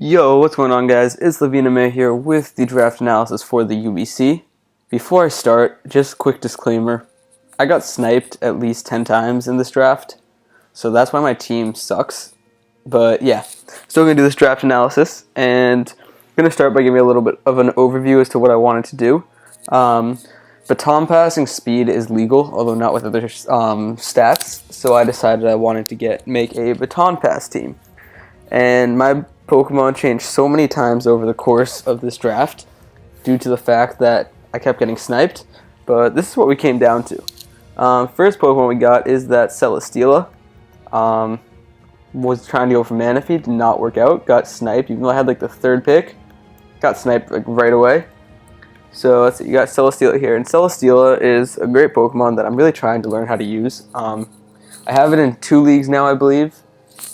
Yo, what's going on, guys? It's Lavina May here with the draft analysis for the UBC. Before I start, just a quick disclaimer. I got sniped at least 10 times in this draft, so that's why my team sucks. But yeah, still going to do this draft analysis, and I'm going to start by giving a little bit of an overview as to what I wanted to do. Baton passing speed is legal, although not with other stats, so I decided I wanted to make a baton pass team. And my Pokemon changed so many times over the course of this draft due to the fact that I kept getting sniped, but this is what we came down to. First Pokemon we got is that Celesteela. Was trying to go for Manaphy, did not work out, got sniped, even though I had like the third pick, got sniped like right away. So let's see, you got Celesteela here, and Celesteela is a great Pokemon that I'm really trying to learn how to use. I have it in 2 leagues now, I believe,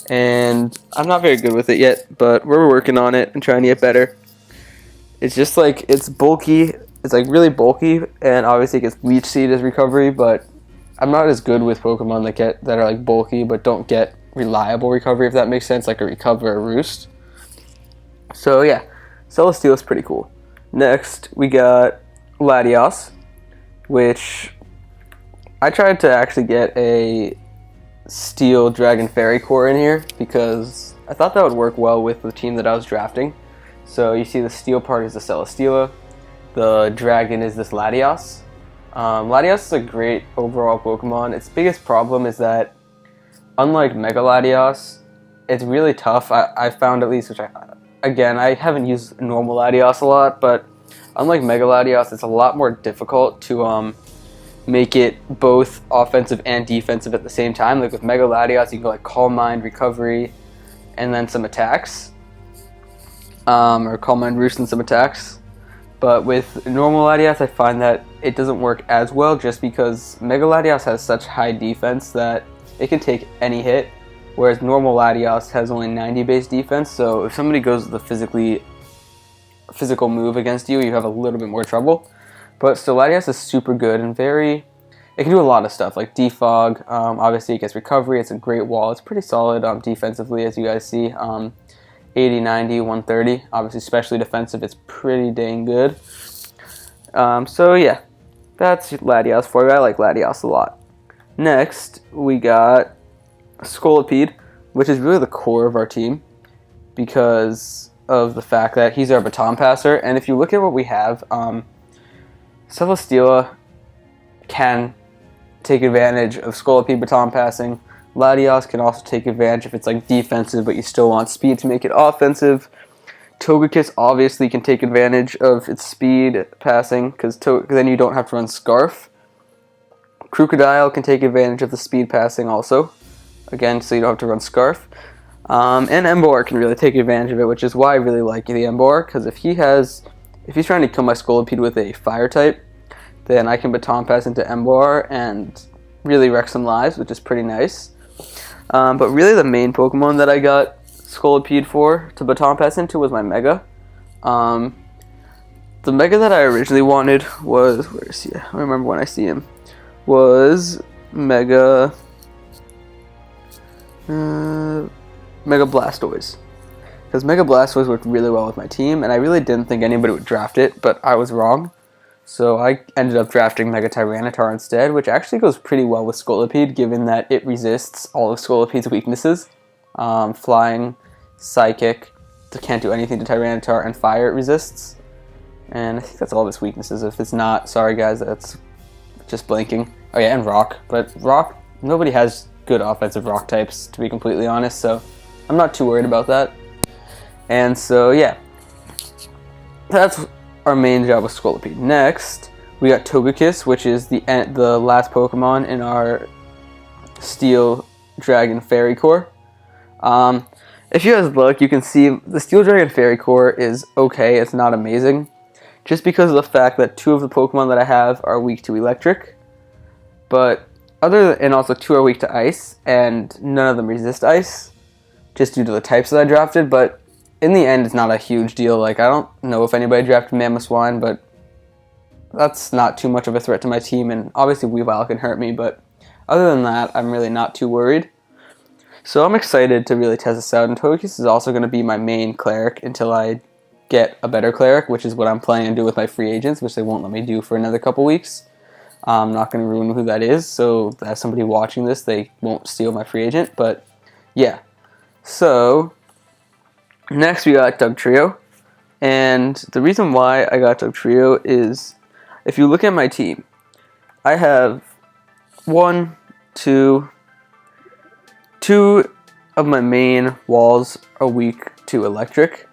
and I'm not very good with it yet, but we're working on it and trying to get better. It's just like, it's bulky, it's like really bulky, and obviously it gets Leech Seed as recovery, but I'm not as good with Pokemon that are like bulky but don't get reliable recovery, if that makes sense, like a Recover or a Roost. So yeah, Celesteela is pretty cool. Next, we got Latios, which I tried to actually get a Steel Dragon Fairy Core in here because I thought that would work well with the team that I was drafting. So you see the Steel part is the Celesteela, the Dragon is this Latios. Latios is a great overall Pokemon. Its biggest problem is that, unlike Mega Latios, it's really tough. I found, at least, I haven't used normal Latios a lot, but unlike Mega Latios, it's a lot more difficult to make it both offensive and defensive at the same time. Like with Mega Latios, you can go like Calm Mind, Recovery, and then some attacks. Or Calm Mind, Roost, and some attacks. But with normal Latios, I find that it doesn't work as well just because Mega Latios has such high defense that it can take any hit, whereas normal Latios has only 90 base defense, so if somebody goes with a physical move against you, you have a little bit more trouble. But still, Latios is super good and it can do a lot of stuff, like defog, obviously it gets recovery, it's a great wall, it's pretty solid defensively, as you guys see, 80, 90, 130, obviously especially defensive, it's pretty dang good. So yeah, that's Latios for you. I like Latios a lot. Next, we got Scolipede, which is really the core of our team because of the fact that he's our baton passer. And if you look at what we have, Celesteela can take advantage of Scolipede baton passing. Latios can also take advantage if it's like defensive, but you still want speed to make it offensive. Togekiss obviously can take advantage of its speed passing because then you don't have to run Scarf. Crocodile can take advantage of the speed passing also, again, so you don't have to run Scarf. And Emboar can really take advantage of it, which is why I really like the Emboar, because if he's trying to kill my Scolipede with a fire type, then I can baton pass into Emboar and really wreck some lives, which is pretty nice. But really the main Pokemon that I got Scolipede for to baton pass into was my Mega. The Mega that I originally wanted was, where is he? I don't remember when I see him. Was Mega Blastoise, because Mega Blastoise worked really well with my team, and I really didn't think anybody would draft it, but I was wrong. So I ended up drafting Mega Tyranitar instead, which actually goes pretty well with Scolipede, given that it resists all of Scolipede's weaknesses. Flying, Psychic, can't do anything to Tyranitar, and Fire it resists. And I think that's all of its weaknesses. If it's not, sorry guys, that's just blanking. Oh yeah, and Rock. But Rock, nobody has good offensive Rock types, to be completely honest, so I'm not too worried about that. And so yeah, that's our main job with Scolipede. Next, we got Togekiss, which is the last Pokemon in our Steel Dragon Fairy Core. If you guys look, you can see the Steel Dragon Fairy Core is okay, it's not amazing, just because of the fact that 2 of the Pokemon that I have are weak to Electric, and also 2 are weak to Ice, and none of them resist Ice, just due to the types that I drafted, but in the end, it's not a huge deal. Like, I don't know if anybody drafted Mamoswine, but that's not too much of a threat to my team, and obviously Weavile can hurt me, but other than that, I'm really not too worried. So I'm excited to really test this out, and Togekiss is also going to be my main cleric until I get a better cleric, which is what I'm planning to do with my free agents, which they won't let me do for another couple weeks. I'm not going to ruin who that is, so as somebody watching this, they won't steal my free agent, but yeah. So, next we got Dugtrio, and the reason why I got Dugtrio is, if you look at my team, I have two of my main walls are weak to electric.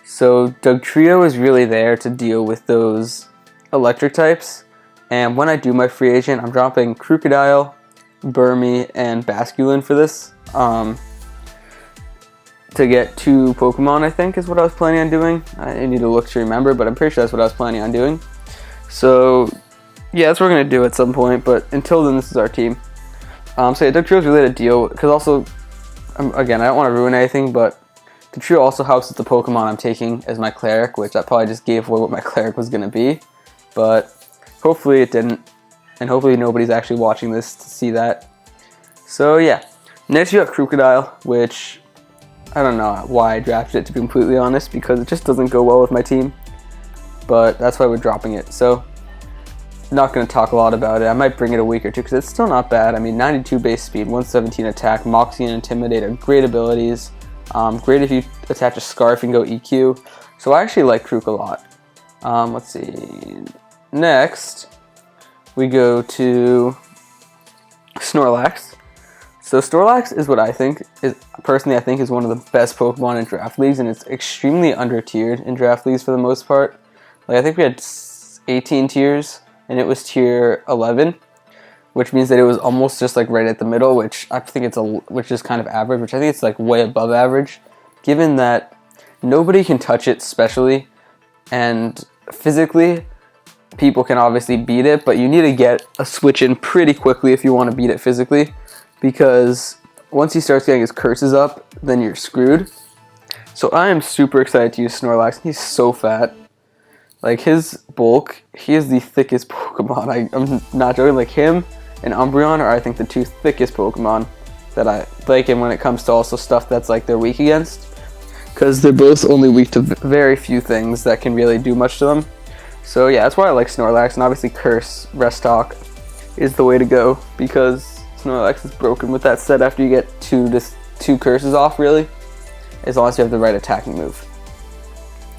So Dugtrio is really there to deal with those electric types. And when I do my free agent, I'm dropping Crocodile, Burmy, and Basculin for this. To get 2 Pokemon, I think, is what I was planning on doing. I need to look to remember, but I'm pretty sure that's what I was planning on doing. So, yeah, that's what we're going to do at some point, but until then, this is our team. So yeah, Dugtrio is really a deal, because also, again, I don't want to ruin anything, but Dugtrio also helps with the Pokemon I'm taking as my cleric, which I probably just gave away what my cleric was going to be, but hopefully it didn't, and hopefully nobody's actually watching this to see that. So yeah, next you have Crocodile, which I don't know why I drafted it, to be completely honest, because it just doesn't go well with my team, but that's why we're dropping it. So not going to talk a lot about it. I might bring it a week or two because it's still not bad. I mean, 92 base speed, 117 attack, Moxie and Intimidate are great abilities. Great if you attach a Scarf and go EQ. So I actually like Krook a lot. Let's see. Next, we go to Snorlax. So Snorlax is what I think is, personally, I think is one of the best Pokemon in draft leagues, and it's extremely under-tiered in draft leagues for the most part. Like, I think we had 18 tiers, and it was tier 11, which means that it was almost just like right at the middle, which I think which is kind of average, which I think it's like way above average, given that nobody can touch it specially, and physically, people can obviously beat it, but you need to get a switch in pretty quickly if you want to beat it physically, because once he starts getting his curses up, then you're screwed. So I am super excited to use Snorlax. He's so fat. Like, his bulk, he is the thickest Pokemon. I'm not joking. Like, him and Umbreon are, I think, the 2 thickest Pokemon that I like. And when it comes to also stuff that's, like, they're weak against, because they're both only weak to very few things that can really do much to them. So, yeah, that's why I like Snorlax. And obviously, Curse, Rest Talk is the way to go, because Snorlax is broken with that set after you get 2 curses off, really, as long as you have the right attacking move.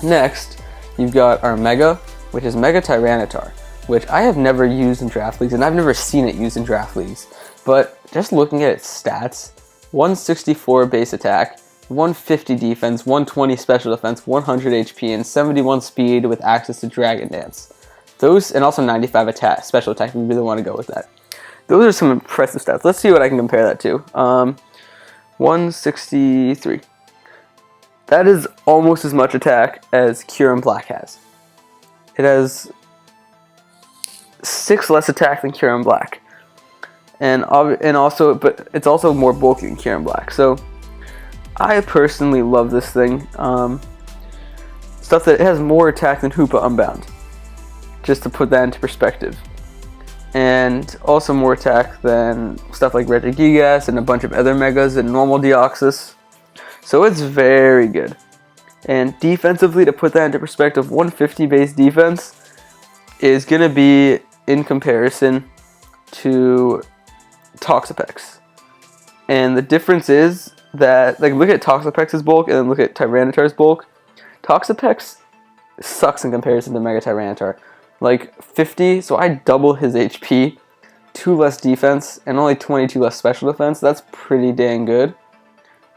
Next, you've got our Mega, which is Mega Tyranitar, which I have never used in draft leagues, and I've never seen it used in draft leagues. But just looking at its stats, 164 base attack, 150 defense, 120 special defense, 100 HP, and 71 speed with access to Dragon Dance. Those, and also 95 attack, special attack, if you really want to go with that. Those are some impressive stats. Let's see what I can compare that to. 163. That is almost as much attack as Kyurem Black has. It has 6 less attack than Kyurem Black, and also, but it's also more bulky than Kyurem Black. So I personally love this thing. Stuff that it has more attack than Hoopa Unbound, just to put that into perspective, and also more attack than stuff like Regigigas and a bunch of other Megas and normal Deoxys. So it's very good. And defensively, to put that into perspective, 150 base defense is going to be in comparison to Toxapex. And the difference is that, like, look at Toxapex's bulk and then look at Tyranitar's bulk. Toxapex sucks in comparison to Mega Tyranitar. Like, 50, so I double his HP, 2 less defense, and only 22 less special defense. That's pretty dang good.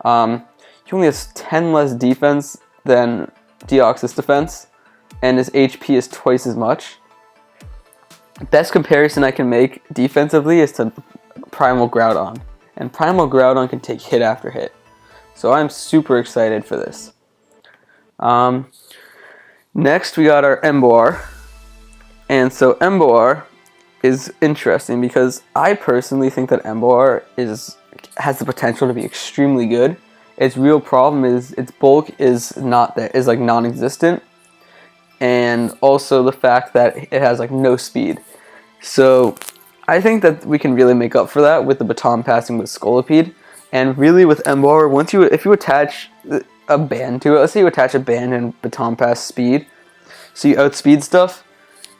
He only has 10 less defense than Deoxys defense, and his HP is twice as much. Best comparison I can make defensively is to Primal Groudon, and Primal Groudon can take hit after hit. So I'm super excited for this. Next, we got our Emboar, and so Emboar is interesting because I personally think that Emboar has the potential to be extremely good. Its real problem is its bulk is like non-existent, and also the fact that it has like no speed. So I think that we can really make up for that with the baton passing with Scolipede, And really with Embar, if you attach a band to it, let's say you attach a band and Baton Pass speed, so you outspeed stuff,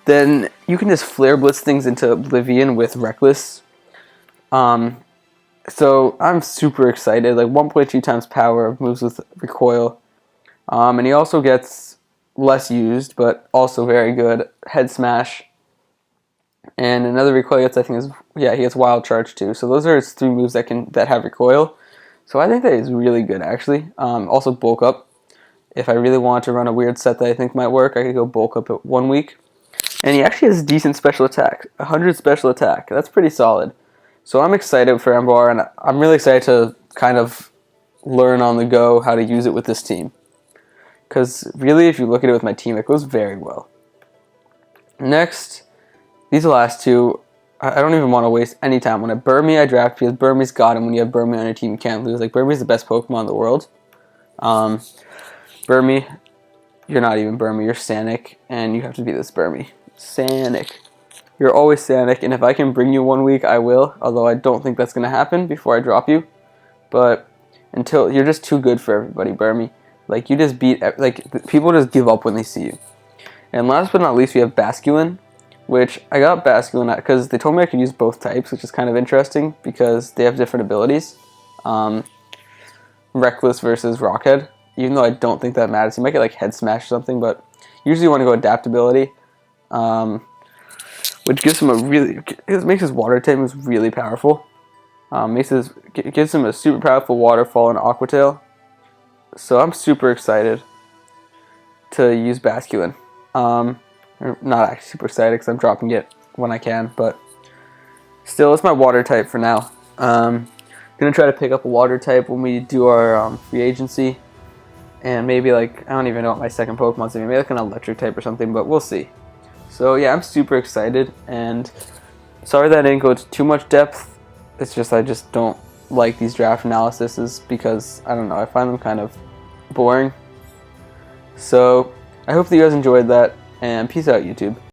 then you can just flare blitz things into oblivion with Reckless. So I'm super excited. Like 1.2 times power, moves with recoil. And he also gets less used, but also very good head smash. And another recoil gets, I think, he gets wild charge too. So those are his 3 moves that have recoil. So I think that is really good actually. Also bulk up. If I really want to run a weird set that I think might work, I could go bulk up at 1 week. And he actually has decent special attack, 100 special attack. That's pretty solid. So I'm excited for Embar, and I'm really excited to kind of learn on the go how to use it with this team. Because really, if you look at it with my team, it goes very well. Next, these last 2, I don't even want to waste any time. When I Burmy, I draft because Burmy's got him. When you have Burmy on your team, you can't lose. Like, Burmy's the best Pokemon in the world. Burmy, you're not even Burmy, you're Sanic, and you have to be this Burmy. Sanic. You're always Sanic, and if I can bring you 1 week, I will, although I don't think that's going to happen before I drop you. But until you're just too good for everybody, Burmy. Like, you just beat, like, people just give up when they see you. And last but not least, we have Basculin, which I got Basculin because they told me I could use both types, which is kind of interesting because they have different abilities. Reckless versus Rockhead, even though I don't think that matters. You might get, like, Head Smash or something, but usually you want to go Adaptability. Which gives him it makes his water type moves really powerful. It gives him a super powerful Waterfall and Aqua Tail. So I'm super excited to use Basculin. Not actually super excited because I'm dropping it when I can, but still, it's my water type for now. I'm gonna try to pick up a water type when we do our free agency, and maybe like I don't even know what my second Pokemon's gonna be. Maybe like an electric type or something, but we'll see. So yeah, I'm super excited, and sorry that I didn't go into too much depth. It's just I just don't like these draft analyses because, I don't know, I find them kind of boring. So I hope that you guys enjoyed that, and peace out, YouTube.